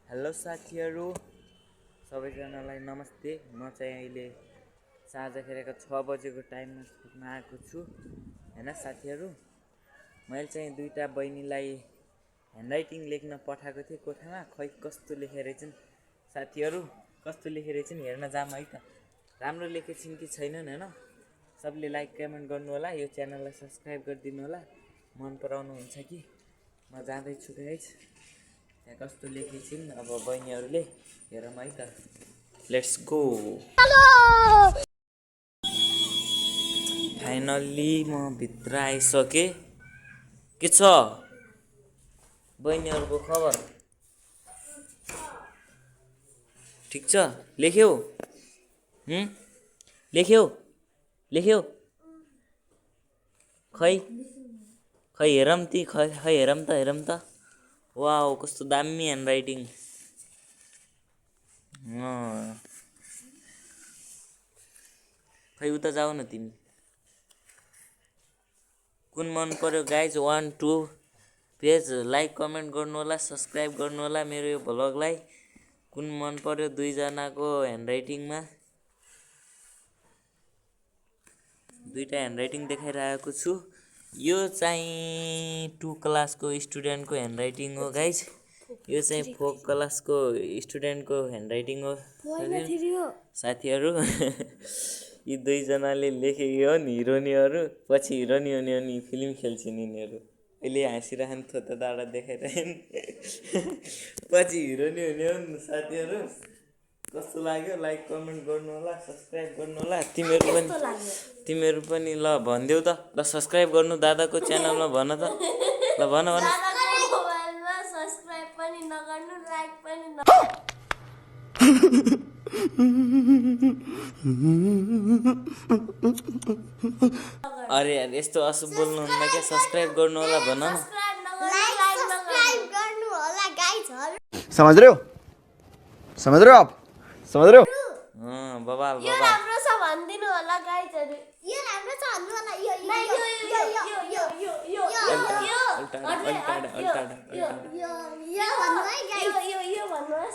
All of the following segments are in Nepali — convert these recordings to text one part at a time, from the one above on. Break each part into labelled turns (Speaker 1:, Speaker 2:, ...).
Speaker 1: हेलो साथीहरू सबैजनालाई नमस्ते। म चाहिँ अहिले साँझखेरको 6 बजेको टाइममा पुग्न आएको छु हैन साथीहरू। मैले चाहिँ दुईटा बहिनीलाई ह्यान्डराइटिङ लेख्न पठाएको थिएँ कोठामा। खै कस्तो लेखेर चाहिँ साथीहरू, कस्तो लेखेर चाहिँ हेर्न जाम है त। राम्रो लेखेछिन् कि छैनन् हैन। सबले लाइक कमेन्ट गर्नु होला, यो च्यानललाई सब्स्क्राइब गरिदिनु होला मन पराउनु हुन्छ कि। म जाँदैछु गाइस, त्यहाँ कस्तो लेखेछिन् अब बहिनीहरूले हेरौँ है त। Let's go. फाइनल्ली म भित्र आइसकेँ। के छ बहिनीहरूको खबर? ठिक छ? लेख्यौ? लेख्यौ? लेख्यौ? खै खै हेरौँ ती, खै हेरौँ त। वाउ, कस्तो दामी ह्यान्डराइटिङ। खै उता जाऊ न तिमी। कुन मन पर्यो गाइज? 1 2 पेज लाइक कमेन्ट गर्नु होला, सब्स्क्राइब गर्नु होला मेरो यो भ्लगलाई। कुन मन पर्यो दुईजनाको ह्यान्डराइटिङमा? दुईटा ह्यान्डराइटिङ देखाइरहेको छु। यो चाहिँ 2 क्लासको स्टुडेन्टको ह्यान्डराइटिङ हो गाइज। यो चाहिँ 4 क्लासको स्टुडेन्टको ह्यान्डराइटिङ हो साथीहरू। यी दुईजनाले लेखेको हो नि हिरोनीहरू। पछि हिरोनी हुने हो नि फिल्म खेल्छन् यिनीहरू। अहिले हाँसिरहन् थोता दाडा देखाइरहन्। पछि हिरोनी हुने हो नि साथीहरू। कस्तो लाग्यो लाइक कमेन्ट गर्नु होला, सब्स्क्राइब गर्नु होला। तिमीहरू पनि ल भनिदेऊ त। ल सब्स्क्राइब गर्नु दादाको च्यानलमा भन त। ल भन।
Speaker 2: सब्स्क्राइब पनि नगर्नु, लाइक पनि
Speaker 1: अरे यार यस्तो अशुभ बोल्नुहुन्न क्या। सब्स्क्राइब गर्नु होला भन न।
Speaker 3: समझ रहे हो आप? समझ रहे हो?
Speaker 1: बबाल
Speaker 2: यो राम्रो छ भन्दिनु होला गाइजहरु। यो राम्रो छ भन्नु होला। यो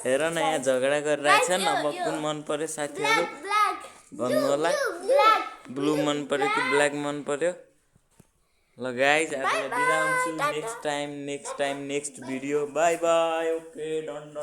Speaker 1: हेर न, यहाँ झगडा गरिरहेछन्। अब कुन मन पर्यो साथीहरू भन्नु होला। ब्लू मन पर्यो कि ब्ल्याक मन पर्यो? ल गाइज आजलाई बिदा हुन्छु। Next time next video. By by. Okay done.